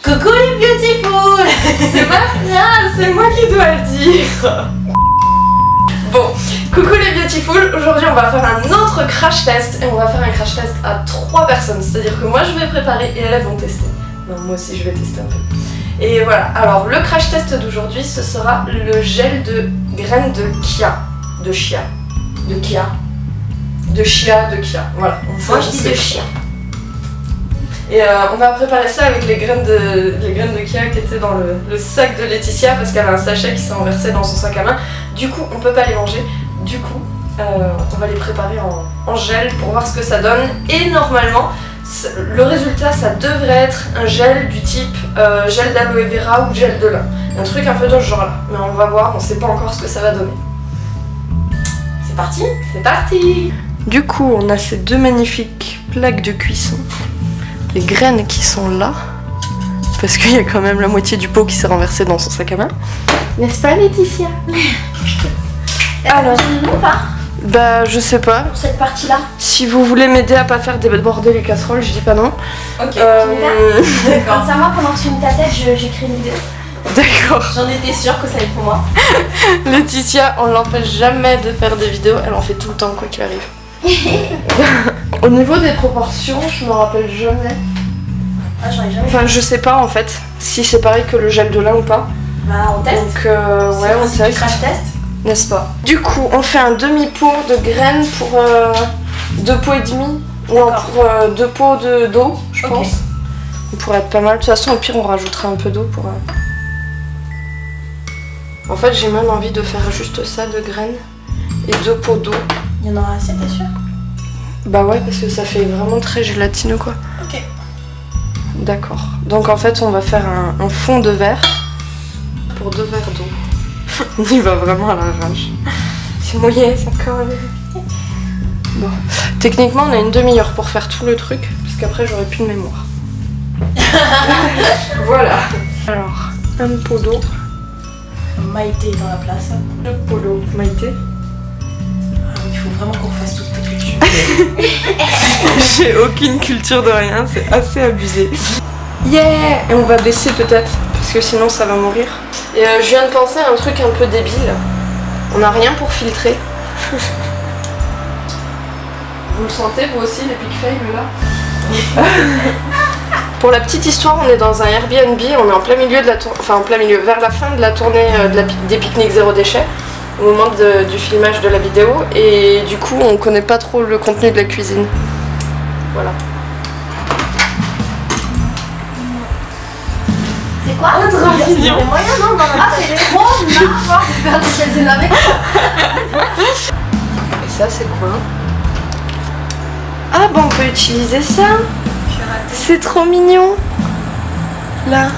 Coucou les beautiful. C'est ma phrase, c'est moi qui dois le dire. Bon, coucou les beautiful, aujourd'hui on va faire un autre crash test et on va faire un crash test à 3 personnes, c'est-à-dire que moi je vais préparer et elles vont tester. Non, moi aussi je vais tester un peu. Et voilà, alors le crash test d'aujourd'hui ce sera le gel de graines de chia. De chia. De chia. De chia, de chia. Voilà. Moi je dis de chia. Et on va préparer ça avec les graines de chia qui étaient dans le sac de Laetitia parce qu'elle a un sachet qui s'est renversé dans son sac à main. Du coup, on peut pas les manger. Du coup, on va les préparer en gel pour voir ce que ça donne. Et normalement, le résultat, ça devrait être un gel du type gel d'aloe vera ou gel de lin. Un truc un peu dans ce genre-là. Mais on va voir, on sait pas encore ce que ça va donner. C'est parti? C'est parti! Du coup, on a ces deux magnifiques plaques de cuisson. Les graines qui sont là, parce qu'il y a quand même la moitié du pot qui s'est renversé dans son sac à main. N'est-ce pas Laetitia? Alors, ou pas? Bah je sais pas. Pour cette partie-là. Si vous voulez m'aider à pas faire déborder les casseroles, je dis pas non. Ok, d'accord. Comme ça, moi pendant que tu me ta tête, j'écris une vidéo. D'accord. J'en étais sûre que ça allait être pour moi. Laetitia, on l'empêche jamais de faire des vidéos, elle en fait tout le temps quoi qu'il arrive. Au niveau des proportions, je me rappelle jamais. Ah, j'en ai jamais. Enfin, je sais pas en fait si c'est pareil que le gel de lin ou pas. Bah, on teste. Donc, ouais, on teste. Crash test. N'est-ce pas? Du coup, on fait un demi-pot de graines pour 2 pots et demi. Non, pour 2 pots d'eau, je pense. Ça pourrait être pas mal. De toute façon, au pire, on rajoutera un peu d'eau pour. En fait, j'ai même envie de faire juste ça de graines et 2 pots d'eau. Il y en aura assez, t'es sûr? Bah ouais, parce que ça fait vraiment très gélatineux quoi. Ok. D'accord. Donc en fait, on va faire un fond de verre pour 2 verres d'eau. On y va vraiment à la rage. C'est moyen, ça colle. Bon. Techniquement, on a une demi-heure pour faire tout le truc, parce qu'après, j'aurai plus de mémoire. Voilà. Alors, un pot d'eau. Maïté est dans la place. Le pot d'eau. Maïté. Il faut vraiment qu'on fasse toute ta culture. J'ai aucune culture de rien, c'est assez abusé. Yeah! Et on va baisser peut-être, parce que sinon ça va mourir. Et je viens de penser à un truc un peu débile. On n'a rien pour filtrer. Vous le sentez vous aussi les pics fails là? Pour la petite histoire, on est dans un Airbnb, on est en plein milieu de la tournée, enfin en plein milieu, vers la fin de la tournée des pique-niques zéro déchet, au moment du filmage de la vidéo, et du coup on connaît pas trop le contenu de la cuisine. Voilà. C'est quoi? Trop mignon. Moyen, non, ah, c'est trop marrant de faire des gels de lin avec. Et ça c'est quoi? Ah bah on peut utiliser ça. C'est trop mignon. Là.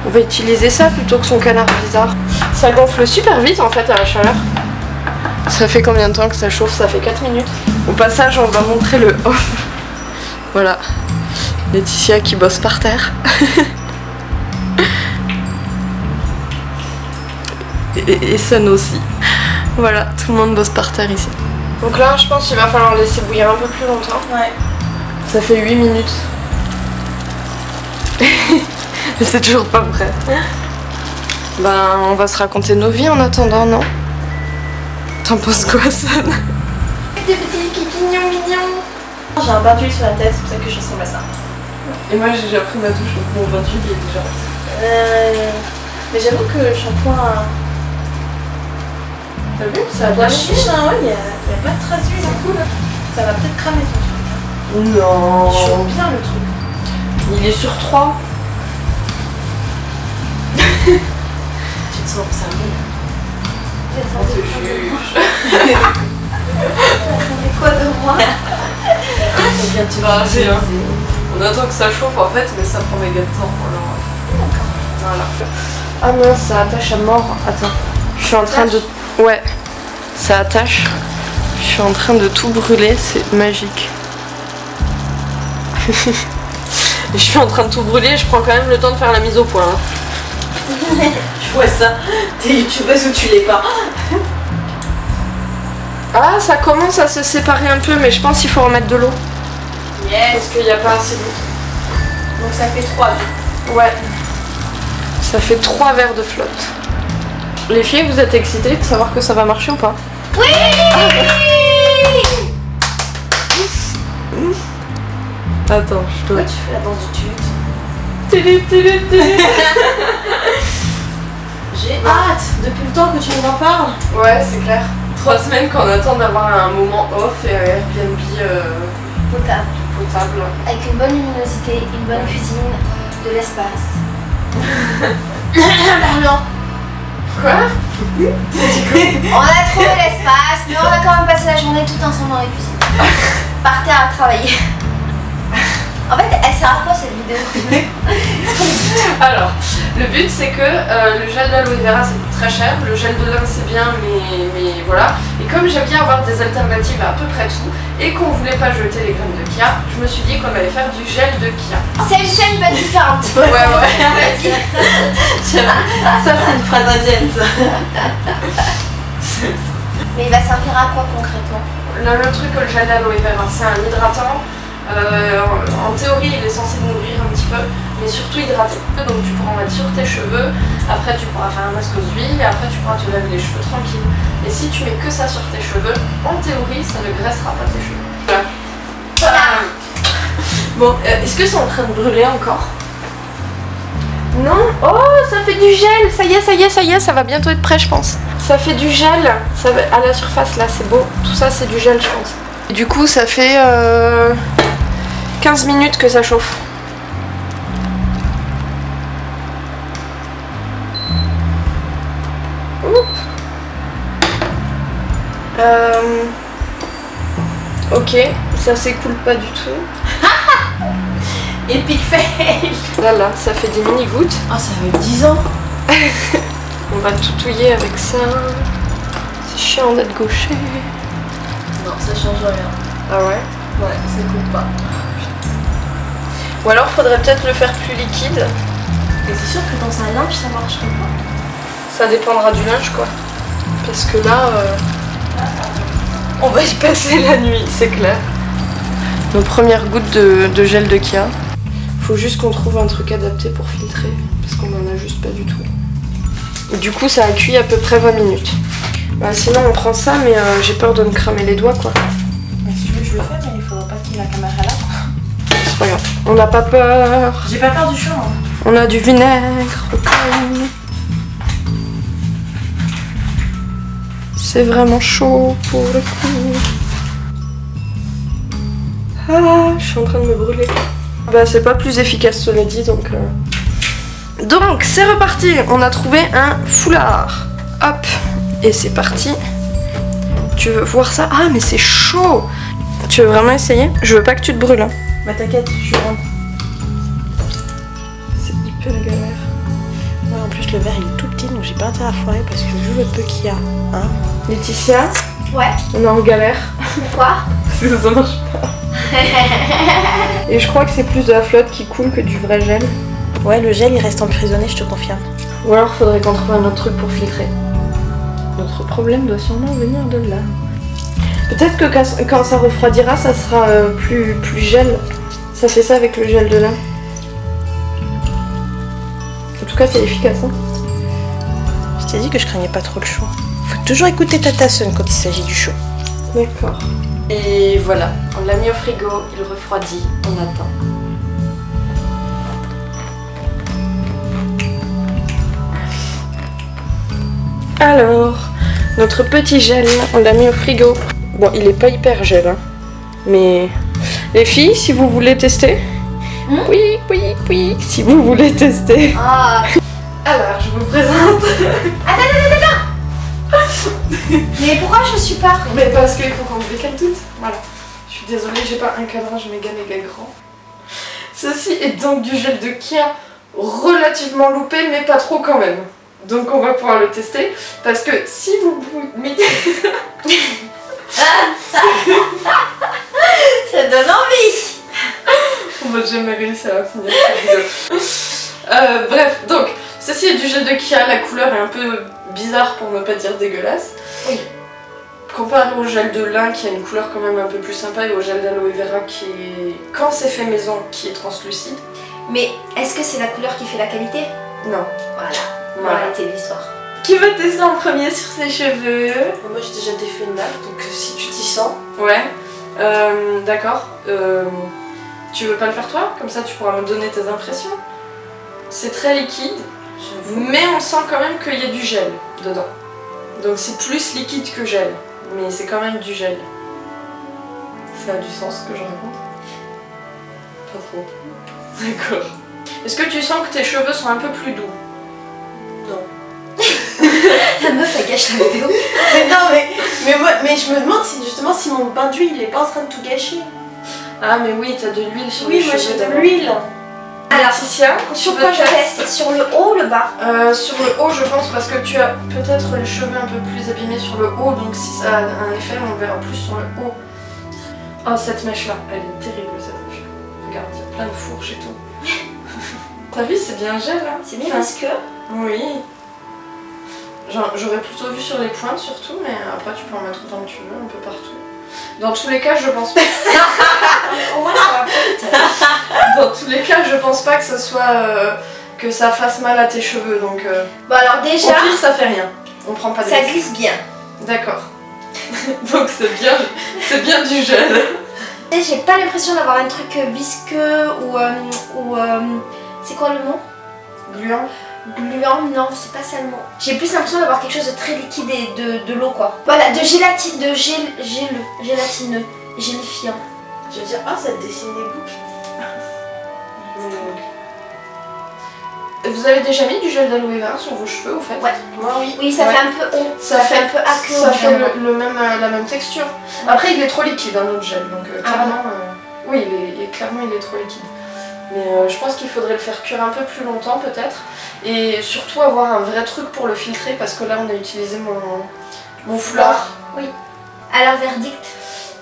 On va utiliser ça plutôt que son canard bizarre. Ça gonfle super vite en fait à la chaleur. Ça fait combien de temps que ça chauffe? Ça fait 4 minutes. Au passage, on va montrer le off. Voilà. Laetitia qui bosse par terre. et Sun aussi. Voilà, tout le monde bosse par terre ici. Donc là, je pense qu'il va falloir laisser bouillir un peu plus longtemps. Ouais. Ça fait 8 minutes. Mais c'est toujours pas prêt. Ben, on va se raconter nos vies en attendant, non? T'en penses quoi, Sun? Des petits kikis mignons. J'ai un bain d'huile sur la tête, c'est pour ça que je ressemble à ça. Et moi, j'ai déjà pris ma douche, donc mon 28 il est déjà. Mais j'avoue que le shampoing. T'as vu? Ça a bien Ouais, il y a pas de traces d'huile, c'est cool. Ça va peut-être cramer ton truc. Non. Il chauffe bien le truc. Il est sur 3. Tu te sens que ça roule. On te juge. Attendez quoi de moi? Bien, tu vas arrêter, hein. On attend que ça chauffe en fait, mais ça prend méga de temps. Alors, voilà. Ah mince, ça attache à mort. Attends, je suis en train de... Ouais, ça attache. Je suis en train de tout brûler, c'est magique. Je suis en train de tout brûler et je prends quand même le temps de faire la mise au point. Hein. Je vois ça. T'es youtubeuse ou tu l'es pas? Ah, ça commence à se séparer un peu, mais je pense qu'il faut remettre de l'eau. Yes. Parce qu'il n'y a pas assez d'eau. Donc ça fait 3. Ouais. Ça fait 3 verres de flotte. Les filles, vous êtes excitées de savoir que ça va marcher ou pas? Oui. Attends, je dois... Pourquoi tu fais la danse du tut? J'ai hâte depuis le temps que tu nous en parles. Ouais, c'est clair. 3 semaines qu'on attend d'avoir un moment off et un Airbnb potable. Avec une bonne luminosité, une bonne cuisine, de l'espace. Pardon. Quoi? On a trouvé l'espace, mais on a quand même passé la journée tout ensemble dans la cuisine. Par terre à travailler. En fait, elle sert à quoi cette vidéo? Alors, le but c'est que le gel d'aloe vera c'est très cher, le gel de lin c'est bien, mais voilà. Et comme j'aime bien avoir des alternatives à peu près tout, et qu'on voulait pas jeter les graines de chia, je me suis dit qu'on allait faire du gel de chia. C'est une chaîne pas différente. Ouais. Ça c'est une phrase indienne ça. Mais il va servir à quoi concrètement? Le truc, le gel d'aloe vera, c'est un hydratant. En théorie, il est censé nourrir un petit peu, mais surtout hydrater. Donc tu pourras en mettre sur tes cheveux, après tu pourras faire un masque aux huiles, et après tu pourras te laver les cheveux tranquille. Et si tu mets que ça sur tes cheveux, en théorie, ça ne graissera pas tes cheveux. Voilà. Bon, est-ce que c'est en train de brûler encore? Non. Oh, ça fait du gel. Ça y est, ça va bientôt être prêt, je pense. Ça fait du gel. Ça va à la surface, là, c'est beau. Tout ça, c'est du gel, je pense. Et du coup, ça fait 15 minutes que ça chauffe. Ok, ça s'écoule pas du tout. Epic fail. Là, ça fait des mini-gouttes. Oh, ça fait 10 ans. On va tout touiller avec ça. C'est chiant d'être gaucher. Non, ça change rien. Ah ouais? Ouais, ça coule pas. Ou alors faudrait peut-être le faire plus liquide. Et c'est sûr que dans un linge ça marcherait pas? Ça dépendra du linge quoi. Parce que là, on va y passer la nuit, c'est clair. Nos premières gouttes de gel de Kia. Faut juste qu'on trouve un truc adapté pour filtrer. Parce qu'on en a juste pas du tout. Et du coup ça a cuit à peu près 20 minutes. Bah, sinon on prend ça mais j'ai peur de me cramer les doigts quoi. Mais si tu veux je le fais mais il faudra pas qu'il y ait la caméra là. C'est pas grave. On n'a pas peur. J'ai pas peur du chaud moi. On a du vinaigre au cas où. C'est vraiment chaud pour le coup. Ah, je suis en train de me brûler. Bah c'est pas plus efficace cela dit donc... Donc c'est reparti. On a trouvé un foulard. Hop. Et c'est parti. Tu veux voir ça? Ah mais c'est chaud. Tu veux vraiment essayer? Je veux pas que tu te brûles hein. Bah t'inquiète, je suis rentre. C'est hyper galère. Ouais, en plus le verre il est tout petit donc j'ai pas intérêt à foirer parce que vu le peu qu'il y a. Hein. Laetitia, Ouais. on est en galère. Pourquoi? Parce que ça marche pas. Et je crois que c'est plus de la flotte qui coule que du vrai gel. Ouais, le gel il reste emprisonné, je te confirme. Ou alors faudrait qu'on trouve un autre truc pour filtrer. Notre problème doit sûrement venir de là. Peut-être que quand ça refroidira, ça sera plus gel. Ça fait ça avec le gel de lin. En tout cas, c'est efficace. Hein. Je t'ai dit que je craignais pas trop le chaud. Faut toujours écouter ta tassonne quand il s'agit du chaud. D'accord. Et voilà, on l'a mis au frigo, il refroidit, on attend. Alors, notre petit gel, on l'a mis au frigo. Bon, il est pas hyper gel, hein. Mais les filles, si vous voulez tester, oui, si vous voulez tester. Ah. Alors, je vous présente. Attends. Mais pourquoi je suis pas? Mais parce qu'il faut qu'on me décale toutes. Voilà. Je suis désolée, j'ai pas un cadrage méga grand. Ceci est donc du gel de Kia relativement loupé, mais pas trop quand même. Donc on va pouvoir le tester parce que si vous mettez... Ça donne envie. On va jamais réussir à finir cette vidéo. Bref, donc ceci est du gel de Kia, la couleur est un peu bizarre pour ne pas dire dégueulasse. Oui. Comparé au gel de lin qui a une couleur quand même un peu plus sympa et au gel d'aloe vera qui est, quand c'est fait maison, qui est translucide. Mais est-ce que c'est la couleur qui fait la qualité? Non. Voilà, arrêtez l'histoire. Qui veut tester en premier sur ses cheveux? Moi j'ai déjà défait une nappe, donc si tu t'y sens. Ouais. D'accord. Tu veux pas le faire toi? Comme ça tu pourras me donner tes impressions. C'est très liquide, mais on sent quand même qu'il y a du gel dedans. Donc c'est plus liquide que gel, mais c'est quand même du gel. Ça a du sens ce que je raconte? Pas trop. D'accord. Est-ce que tu sens que tes cheveux sont un peu plus doux? Non. La meuf elle gâche la vidéo. Mais non mais je me demande si justement si mon bain d'huile il est pas en train de tout gâcher. Ah mais oui, t'as de l'huile sur les Oui, cheveux. moi j'ai de l'huile. Alors, Laetitia, sur quoi je teste? Sur le haut ou le bas? Sur le haut je pense parce que tu as peut-être les cheveux un peu plus abîmés sur le haut, donc si ça a un effet on le verra plus sur le haut. Oh cette mèche là, elle est terrible cette mèche. Regarde, il y a plein de fourches et tout. T'as vu, c'est bien gel là. C'est bien visqueux. Oui. J'aurais plutôt vu sur les pointes surtout, mais après tu peux en mettre autant que tu veux, un peu partout. Dans tous les cas je pense pas. Au moins ça va. Dans tous les cas je pense pas que ce soit que ça fasse mal à tes cheveux, donc Bon alors déjà, au pire ça fait rien. On prend pas de ça risque. glisse bien. D'accord. Donc c'est bien du gel. J'ai pas l'impression d'avoir un truc visqueux ou c'est quoi le mot? Gluant. Gluant, non, c'est pas ça le mot. J'ai plus l'impression d'avoir quelque chose de très liquide et de l'eau quoi. Voilà, de gélatine, de gélatineux, gélifiant. Je veux dire, ah ça te dessine des boucles. Vous avez déjà mis du gel d'aloe vera sur vos cheveux au fait? Ouais. Moi oui. Oui, ça Ouais. fait un peu haut. Ça fait un peu aqueux. Ça fait la même texture. Après il est trop liquide notre gel, donc clairement oui clairement il est trop liquide. Mais je pense qu'il faudrait le faire cuire un peu plus longtemps peut-être. Et surtout avoir un vrai truc pour le filtrer parce que là on a utilisé mon foulard. Oui. Alors verdict.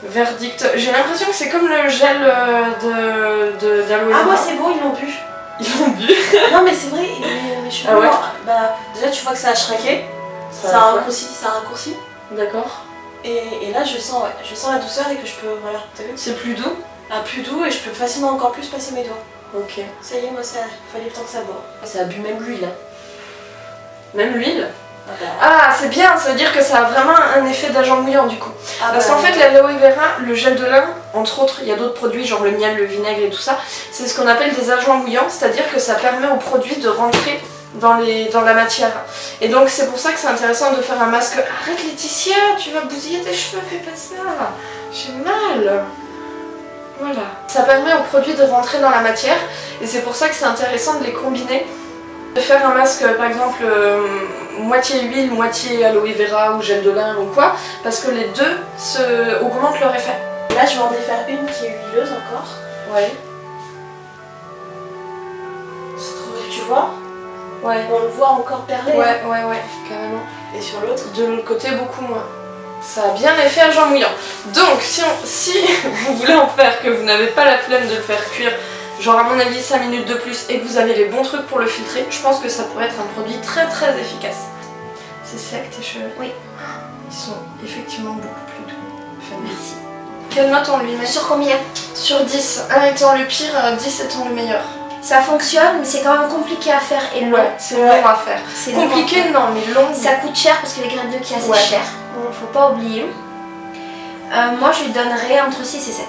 Verdict. J'ai l'impression que c'est comme le gel d'aloe vera. Ah moi c'est bon, ils l'ont bu. Ils l'ont bu. Non mais c'est vrai, mes cheveux, Ah ouais. bah, déjà tu vois que ça a shrinké, ça a raccourci. D'accord. Et là je sens la douceur et que je peux, voilà, t'as vu? C'est plus doux. Ah plus doux et je peux facilement encore plus passer mes doigts. Ok. Ça y est, moi ça fallait le temps que ça boit. Ça a bu même l'huile. Hein. Même l'huile. Ah bah. Ah c'est bien, ça veut dire que ça a vraiment un effet d'agent mouillant du coup. Ah Parce bah, qu'en fait l'aloe vera, le gel de lin, entre autres, il y a d'autres produits genre le miel, le vinaigre et tout ça, c'est ce qu'on appelle des agents mouillants, c'est-à-dire que ça permet aux produits de rentrer dans la matière. Et donc c'est pour ça que c'est intéressant de faire un masque. Arrête Laetitia, tu vas bousiller tes cheveux, fais pas ça, j'ai mal. Voilà. Ça permet aux produits de rentrer dans la matière et c'est pour ça que c'est intéressant de les combiner. De faire un masque par exemple moitié huile, moitié aloe vera ou gel de lin ou quoi, parce que les deux augmentent leur effet. là je vais en défaire une qui est huileuse encore. Ouais. C'est trop bien, tu vois? Ouais. On le voit encore perler. Ouais, carrément. Et sur l'autre? De l'autre côté, beaucoup moins. Ça a bien l'effet agent mouillant. Donc, si vous voulez en faire, que vous n'avez pas la flemme de le faire cuire, genre à mon avis 5 minutes de plus, et que vous avez les bons trucs pour le filtrer, je pense que ça pourrait être un produit très très efficace. C'est sec tes cheveux? Oui. Ils sont effectivement beaucoup plus doux. Enfin, Merci. quelle note on lui met? Sur combien? Sur 10. 1 étant le pire, 10 étant le meilleur. Ça fonctionne, mais c'est quand même compliqué à faire et long. Ouais, c'est long à faire. C'est long à Compliqué, faire. non, mais long. Ça coûte cher parce que les graines de chia c'est Ouais. cher. Faut pas oublier. Moi je lui donnerais entre 6 et 7.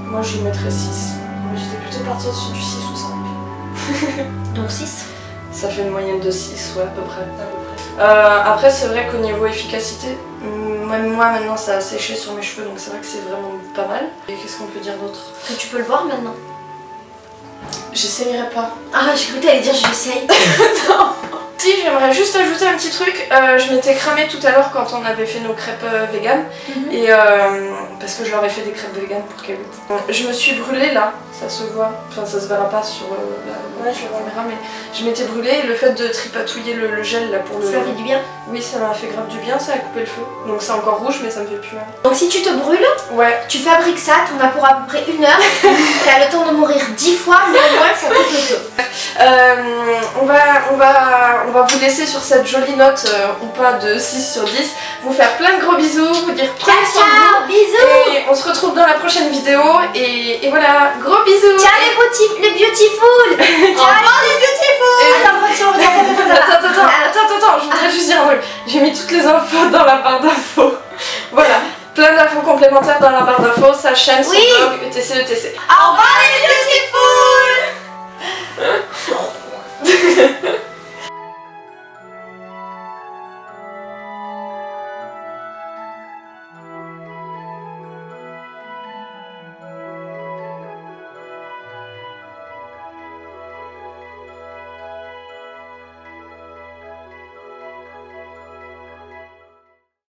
Moi, je lui mettrais 6. Moi j'étais plutôt partie sur du 6 ou 5. Donc 6. Ça fait une moyenne de 6, ouais, à peu près. À peu près. Après, c'est vrai qu'au niveau efficacité, même moi maintenant ça a séché sur mes cheveux, donc c'est vrai que c'est vraiment pas mal. Et qu'est-ce qu'on peut dire d'autre? Que tu peux le boire maintenant. J'essayerai pas. Ah, j'ai cru que t'allais dire j'essaye. Non. Si, j'aimerais juste ajouter un petit truc. Je m'étais cramée tout à l'heure quand on avait fait nos crêpes véganes. Et parce que je leur ai fait des crêpes véganes pour qu'elles goûtent. Je me suis brûlée là, ça se voit. Enfin, ça se verra pas sur la caméra, mais je m'étais brûlée. Et le fait de tripatouiller le gel là pour le. Ça fait du bien. Oui, ça m'a fait grave du bien, ça a coupé le feu. Donc c'est encore rouge, mais ça me fait plus mal. Donc si tu te brûles, Ouais. tu fabriques ça, t'en as pour à peu près 1 heure. T'as le temps de mourir 10 fois, mais au moins ça coupe le feu. On va vous laisser sur cette jolie note, ou pas de 6 sur 10, vous faire plein de gros bisous, vous dire prenez soin de vous. Bisous. Et on se retrouve dans la prochaine vidéo. Et voilà, gros bisous. Ciao les beautiful. Ciao les beautiful. Attends, je voudrais juste dire un truc. J'ai mis toutes les infos dans la barre d'infos. Voilà, plein d'infos complémentaires dans la barre d'infos, sa chaîne, son blog, etc. Au revoir les beautiful.